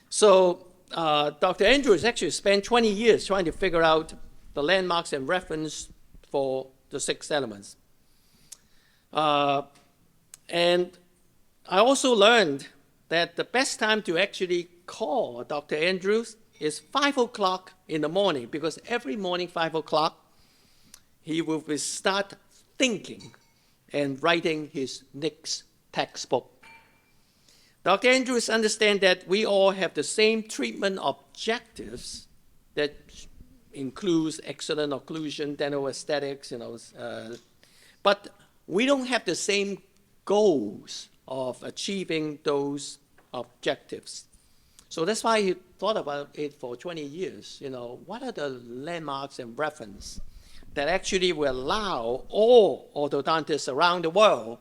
[SPEAKER 19] So Dr. Andrews actually spent 20 years trying to figure out the landmarks and reference for the 6 elements. And I also learned that the best time to actually call Dr. Andrews is 5 o'clock in the morning, because every morning, 5 o'clock, he will start thinking and writing his next textbook. Dr. Andrews understands that we all have the same treatment objectives that includes excellent occlusion, dental aesthetics, but we don't have the same goals of achieving those objectives. So that's why he thought about it for 20 years. What are the landmarks and reference that actually will allow all orthodontists around the world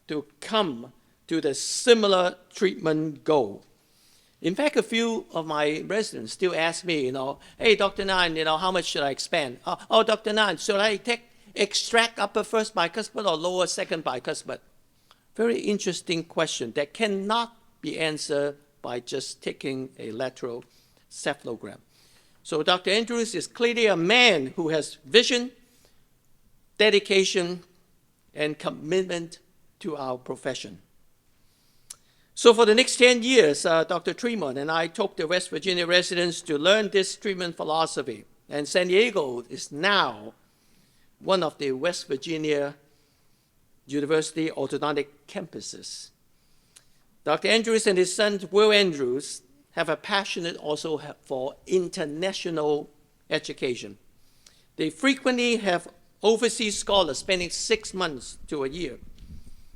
[SPEAKER 19] to come to the similar treatment goal? In fact, a few of my residents still ask me, hey, Dr. Nan, how much should I expand? Oh, Dr. Nan, should I extract upper first bicuspid or lower second bicuspid? Very interesting question that cannot be answered by just taking a lateral cephalogram. So Dr. Andrews is clearly a man who has vision, dedication, and commitment to our profession. So for the next 10 years, Dr. Tremont and I took the West Virginia residents to learn this treatment philosophy. And San Diego is now one of the West Virginia University orthodontic campuses. Dr. Andrews and his son, Will Andrews, have a passion also for international education. They frequently have overseas scholars spending 6 months to a year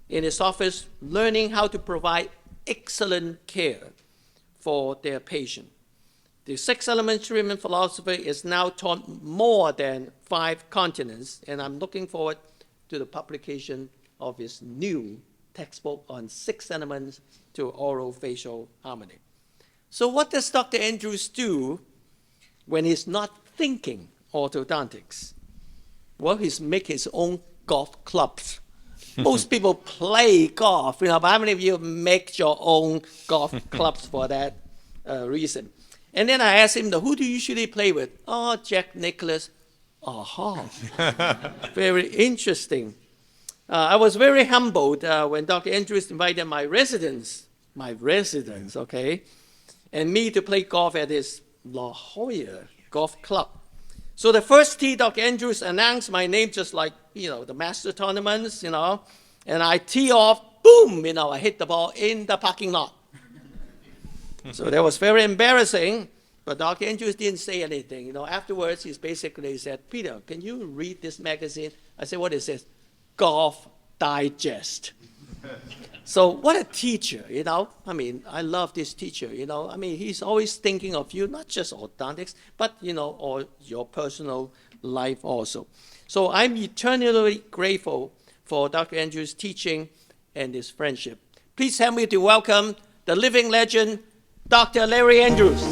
[SPEAKER 19] in his office learning how to provide excellent care for their patient. The 6 element treatment philosophy is now taught more than 5 continents, and I'm looking forward to the publication of his new textbook on 6 elements to orofacial harmony. So what does Dr. Andrews do when he's not thinking orthodontics? Well, he's making his own golf clubs. Most people play golf, but how many of you make your own golf clubs for that reason? And then I asked him, who do you usually play with? Oh, Jack Nicklaus. Aha. Very interesting. I was very humbled when Dr. Andrews invited my residents, okay, and me to play golf at his La Jolla Golf Club. So the first tee, Dr. Andrews announced my name just like, the master tournaments, and I tee off, boom, I hit the ball in the parking lot. So that was very embarrassing, But Dr. Andrews didn't say anything. Afterwards, he basically said, Peter, can you read this magazine? I said, what is this? Golf Digest. So what a teacher, I love this teacher, he's always thinking of you, not just orthodontics, but, or your personal life also. So I'm eternally grateful for Dr. Andrews' teaching and his friendship. Please help me to welcome the living legend, Dr. Larry Andrews.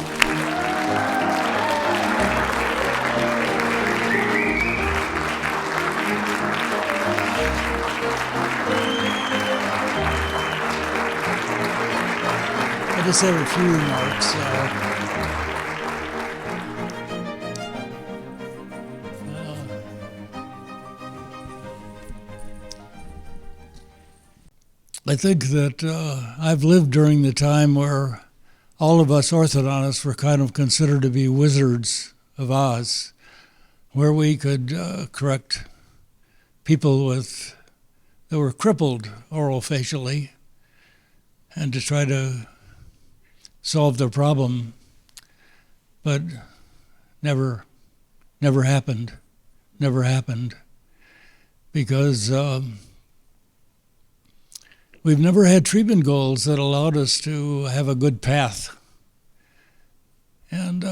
[SPEAKER 20] I just have a few remarks. I think that I've lived during the time where all of us orthodontists were kind of considered to be wizards of Oz, where we could correct people that were crippled orofacially and to try to solve their problem, but never happened, because we've never had treatment goals that allowed us to have a good path. And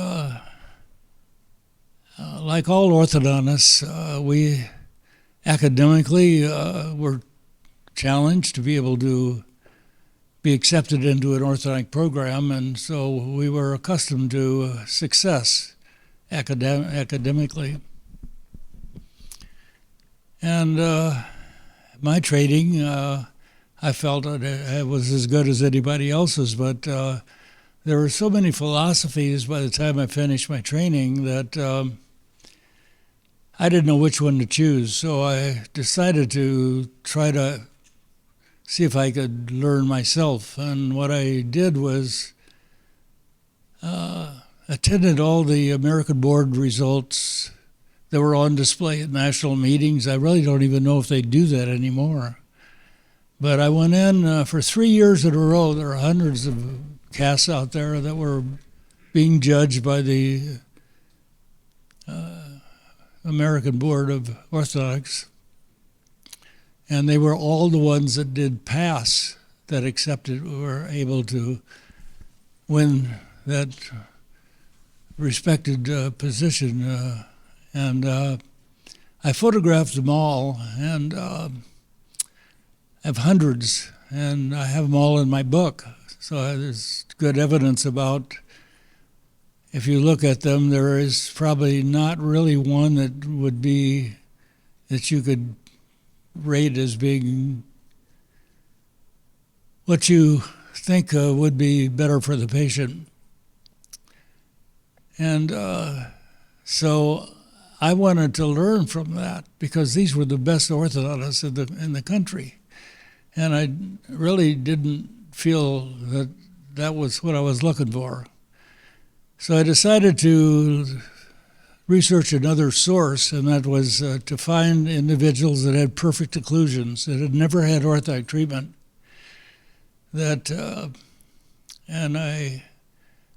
[SPEAKER 20] like all orthodontists, we academically were challenged to be able to be accepted into an orthodontic program, and so we were accustomed to success academically. And my training, I felt it was as good as anybody else's, but there were so many philosophies by the time I finished my training that I didn't know which one to choose. So I decided to try to see if I could learn myself. And what I did was attended all the American board results that were on display at national meetings. I really don't even know if they do that anymore. But I went in for 3 years in a row. There are hundreds of casts out there that were being judged by the American Board of Orthodontics. And they were all the ones that did pass, that accepted, were able to win that respected position. And I photographed them all, and I have hundreds, and I have them all in my book. So there's good evidence about, if you look at them, there is probably not really one that would be, that you could rate as being what you think would be better for the patient. And so I wanted to learn from that, because these were the best orthodontists in the country. And I really didn't feel that that was what I was looking for. So I decided to research another source, and that was to find individuals that had perfect occlusions, that had never had orthodontic treatment, and I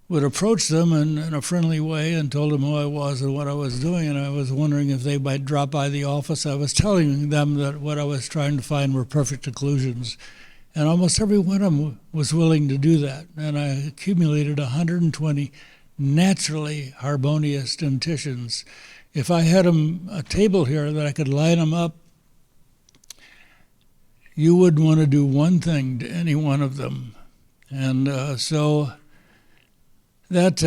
[SPEAKER 20] would approach them in a friendly way and told them who I was and what I was doing, and I was wondering if they might drop by the office. I was telling them that what I was trying to find were perfect occlusions, and almost every one of them was willing to do that, and I accumulated 120 naturally harmonious dentitions. If I had a table here that I could line them up, you wouldn't want to do one thing to any one of them. And so that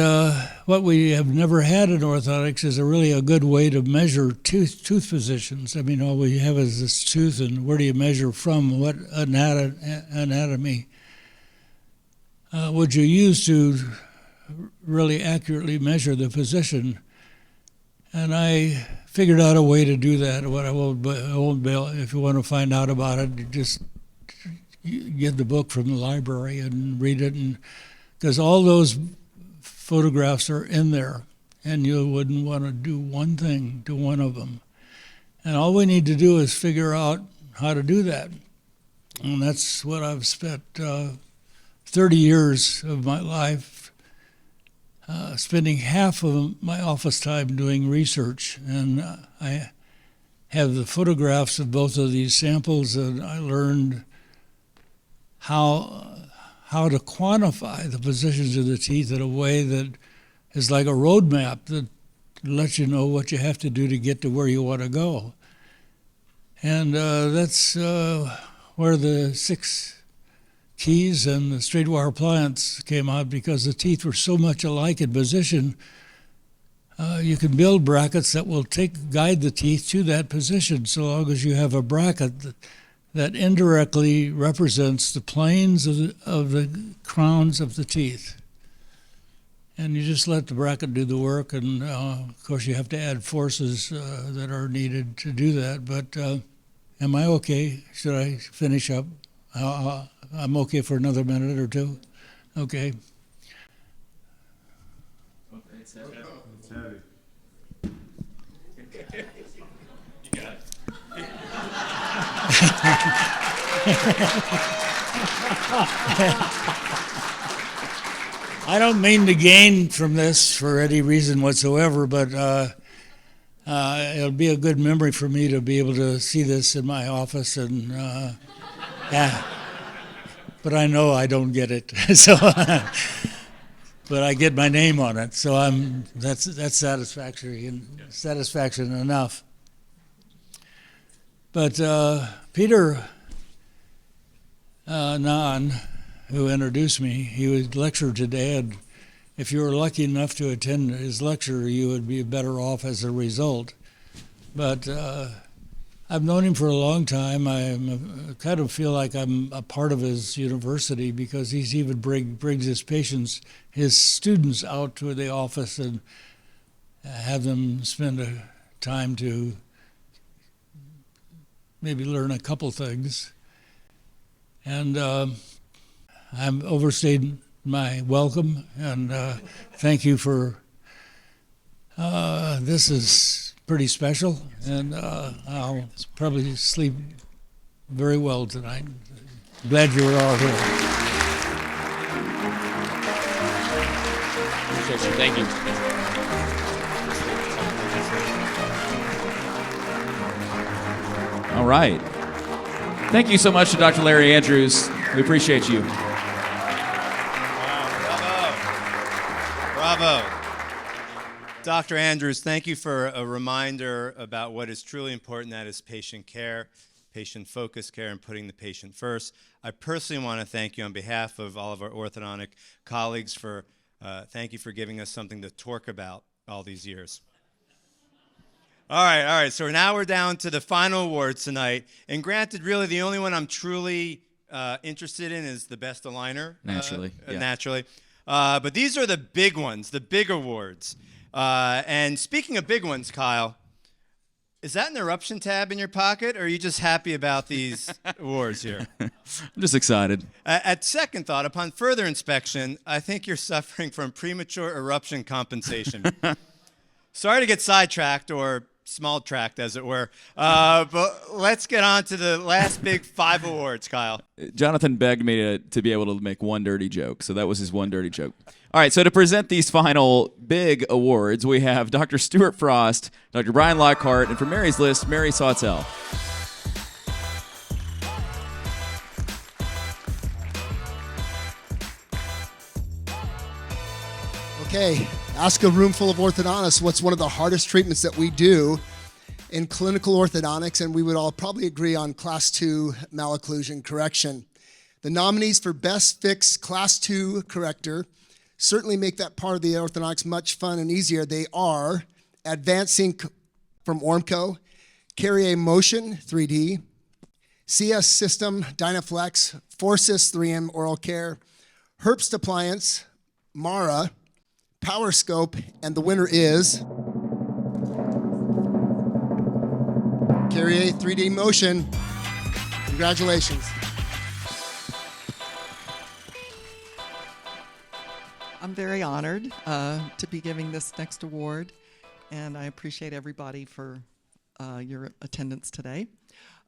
[SPEAKER 20] what we have never had in orthodontics is really a good way to measure tooth positions. I mean, all we have is this tooth, and where do you measure from? What anatomy would you use to really accurately measure the position? And I figured out a way to do that. What I won't be able, if you want to find out about it, you just get the book from the library and read it, and because all those photographs are in there, and you wouldn't want to do one thing to one of them. And all we need to do is figure out how to do that. And that's what I've spent 30 years of my life spending half of my office time doing research, and I have the photographs of both of these samples, and I learned how to quantify the positions of the teeth in a way that is like a roadmap that lets you know what you have to do to get to where you want to go. And that's where the 6 keys and the straight wire appliance came out, because the teeth were so much alike in position. You can build brackets that will guide the teeth to that position, so long as you have a bracket that indirectly represents the planes of the crowns of the teeth. And you just let the bracket do the work, and of course you have to add forces that are needed to do that. But am I okay? Should I finish up? I'm okay for another minute or two? Okay.
[SPEAKER 3] It's heavy.
[SPEAKER 9] You got it.
[SPEAKER 20] I don't mean to gain from this for any reason whatsoever, but it'll be a good memory for me to be able to see this in my office, and yeah. But I know I don't get it, so but I get my name on it, so that's satisfaction enough. But Peter Nahn, who introduced me, he was lectured today, and if you were lucky enough to attend his lecture, you would be better off as a result. But I've known him for a long time. I kind of feel like I'm a part of his university, because he's even brings his patients, his students, out to the office and have them spend time to maybe learn a couple things. And I've overstayed my welcome, and thank you for this is pretty special, and I'll probably sleep very well tonight. Glad you were all here.
[SPEAKER 2] Appreciate you. Thank you. All right. Thank you so much to Dr. Larry Andrews. We appreciate you.
[SPEAKER 3] Bravo. Dr. Andrews, thank you for a reminder about what is truly important, that is patient care, patient-focused care, and putting the patient first. I personally want to thank you on behalf of all of our orthodontic colleagues for thank you for giving us something to talk about all these years. All right. So now we're down to the final awards tonight. And granted, really the only one I'm truly interested in is the best aligner.
[SPEAKER 2] Naturally. Yeah.
[SPEAKER 3] Naturally. But these are the big ones, the big awards. And speaking of big ones, Kyle, is that an eruption tab in your pocket, or are you just happy about these awards here?
[SPEAKER 2] I'm just excited.
[SPEAKER 3] At second thought, upon further inspection, I think you're suffering from premature eruption compensation. Sorry to get sidetracked, or small-tracked, as it were. But let's get on to the last big 5 awards, Kyle.
[SPEAKER 2] Jonathan begged me to be able to make one dirty joke, so that was his one dirty joke. All right, so to present these final big awards, we have Dr. Stuart Frost, Dr. Brian Lockhart, and for Mary's List, Mary Sautel.
[SPEAKER 21] Okay, ask a room full of orthodontists what's one of the hardest treatments that we do in clinical orthodontics, and we would all probably agree on Class 2 malocclusion correction. The nominees for Best Fix Class 2 Corrector certainly make that part of the orthodontics much fun and easier. They are Advancing from Ormco, Carrier Motion 3D, CS System Dynaflex, Forcis 3M Oral Care, Herbst Appliance, Mara, Power Scope, and the winner is Carrier 3D Motion. Congratulations.
[SPEAKER 22] I'm very honored to be giving this next award, and I appreciate everybody for your attendance today.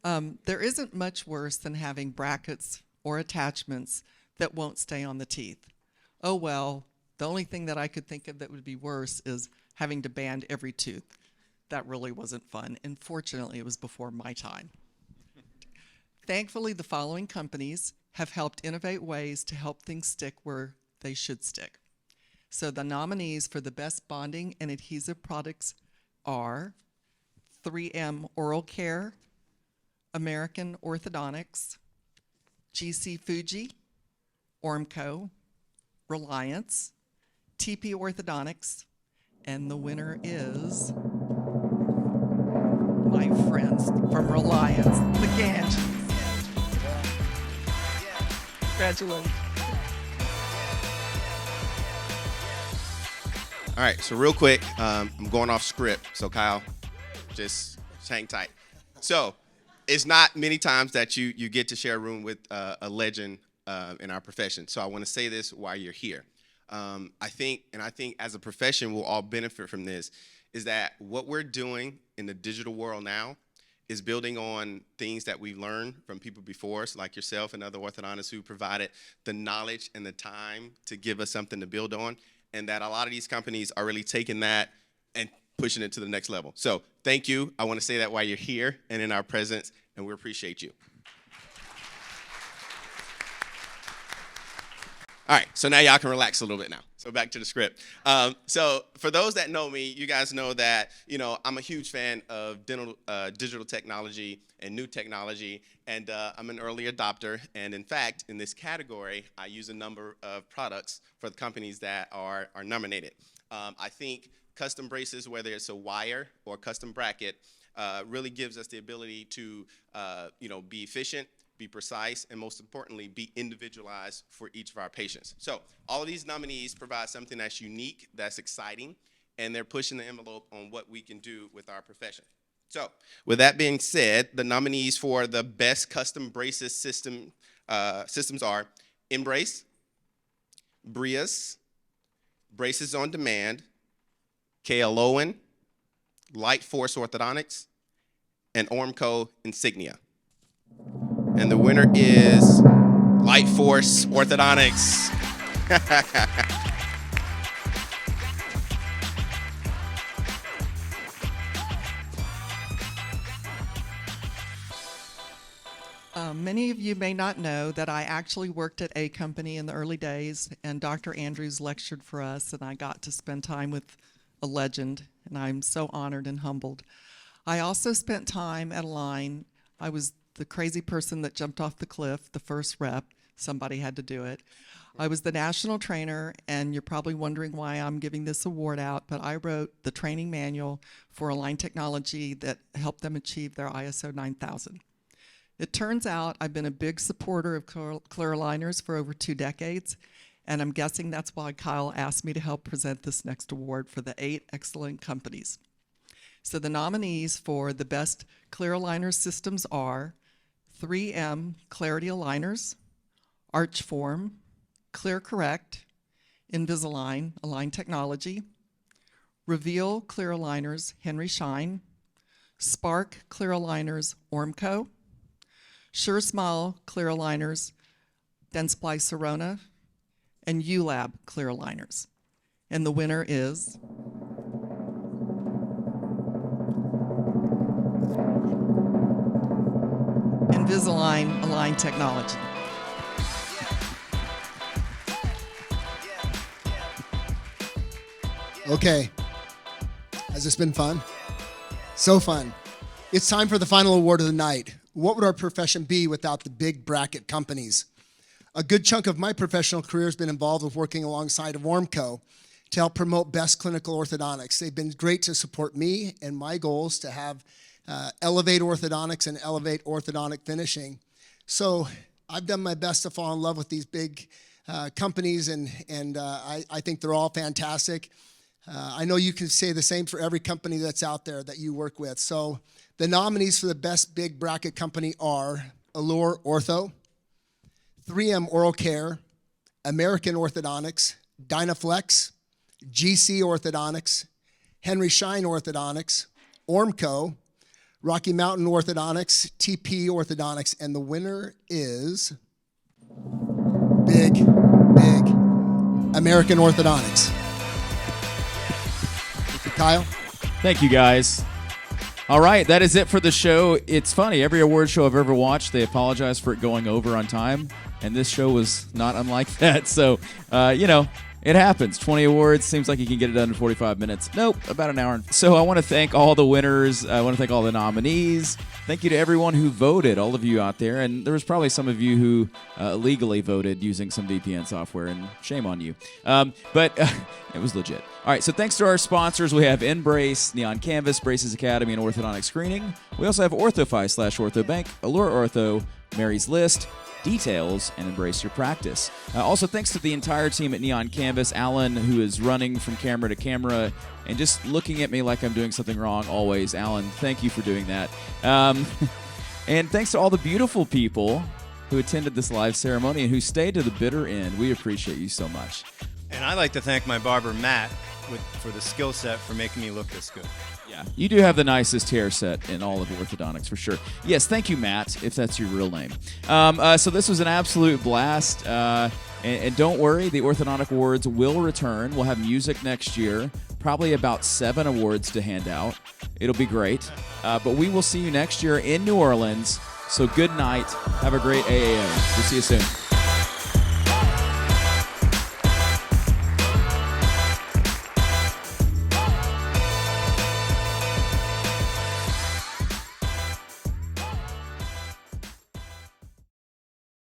[SPEAKER 22] There isn't much worse than having brackets or attachments that won't stay on the teeth. Oh well, The only thing that I could think of that would be worse is having to band every tooth. That really wasn't fun, and fortunately, it was before my time. Thankfully, the following companies have helped innovate ways to help things stick where they should stick. So the nominees for the best bonding and adhesive products are 3M Oral Care, American Orthodontics, GC Fuji, Ormco, Reliance, TP Orthodontics, and the winner is my friends from Reliance, the Ganges. Congratulations.
[SPEAKER 1] All right, so real quick, I'm going off script, so Kyle, just hang tight. So it's not many times that you get to share a room with a legend in our profession. So I want to say this while you're here. I think as a profession, we'll all benefit from this, is that what we're doing in the digital world now is building on things that we've learned from people before us, like yourself and other orthodontists who provided the knowledge and the time to give us something to build on, and that a lot of these companies are really taking that and pushing it to the next level. So thank you. I want to say that while you're here and in our presence, and we appreciate you. All right, so now y'all can relax a little bit now. So back to the script. So for those that know me, you guys know that, I'm a huge fan of digital technology and new technology, and I'm an early adopter. And in fact, in this category, I use a number of products for the companies that are nominated. I think custom braces, whether it's a wire or a custom bracket, really gives us the ability to, be efficient, be precise, and most importantly, be individualized for each of our patients. So all of these nominees provide something that's unique, that's exciting, and they're pushing the envelope on what we can do with our profession. So with that being said, the nominees for the best custom braces systems are Embrace, Brias, Braces on Demand, KL Owen, Light Force Orthodontics, and Ormco Insignia. And the winner is Light Force Orthodontics.
[SPEAKER 22] Many of you may not know that I actually worked at a company in the early days, and Dr. Andrews lectured for us, and I got to spend time with a legend, and I'm so honored and humbled. I also spent time at Align. I was the crazy person that jumped off the cliff, the first rep. Somebody had to do it. I was the national trainer, and you're probably wondering why I'm giving this award out, but I wrote the training manual for Align Technology that helped them achieve their ISO 9000. It turns out I've been a big supporter of clear aligners for over 2 decades, and I'm guessing that's why Kyle asked me to help present this next award for the 8 excellent companies. So the nominees for the best clear aligner systems are 3M Clarity Aligners, Archform, Clear Correct, Invisalign, Align Technology, Reveal Clear Aligners, Henry Schein, Spark Clear Aligners, Ormco, Sure Smile Clear Aligners, Dentsply Sirona, and ULab Clear Aligners. And the winner is Invisalign Align Technology.
[SPEAKER 21] Okay. Has this been fun? So fun. It's time for the final award of the night. What would our profession be without the big bracket companies? A good chunk of my professional career has been involved with working alongside of Ormco to help promote best clinical orthodontics. They've been great to support me and my goals to have elevate orthodontics and elevate orthodontic finishing. So I've done my best to fall in love with these big companies, and I think they're all fantastic. I know you can say the same for every company that's out there that you work with. So the nominees for the best big bracket company are Allure Ortho, 3M Oral Care, American Orthodontics, Dynaflex, GC Orthodontics, Henry Schein Orthodontics, Ormco, Rocky Mountain Orthodontics, TP Orthodontics, and the winner is big American Orthodontics. Thank you, Kyle.
[SPEAKER 2] Thank you, guys. All right, that is it for the show. It's funny, every award show I've ever watched, they apologize for it going over on time, and this show was not unlike that. So, it happens. 20 awards, seems like you can get it done in 45 minutes. Nope, about an hour. So I want to thank all the winners. I want to thank all the nominees. Thank you to everyone who voted, all of you out there. And there was probably some of you who illegally voted using some VPN software, and shame on you. But it was legit. All right, so thanks to our sponsors. We have Embrace, Neon Canvas, Braces Academy, and Orthodontic Screening. We also have OrthoFi/OrthoBank, Allure Ortho, Mary's List, Details, and Embrace Your Practice. Also, thanks to the entire team at Neon Canvas, Alan, who is running from camera to camera and just looking at me like I'm doing something wrong always. Alan, thank you for doing that. And thanks to all the beautiful people who attended this live ceremony and who stayed to the bitter end. We appreciate you so much.
[SPEAKER 3] And I'd like to thank my barber, Matt, for the skill set for making me look this good.
[SPEAKER 2] Yeah, you do have the nicest hair set in all of orthodontics, for sure. Yes, thank you, Matt, if that's your real name. So this was an absolute blast. And don't worry, the Orthodontic Awards will return. We'll have music next year, probably about 7 awards to hand out. It'll be great. But we will see you next year in New Orleans. So good night. Have a great AAO. We'll see you soon.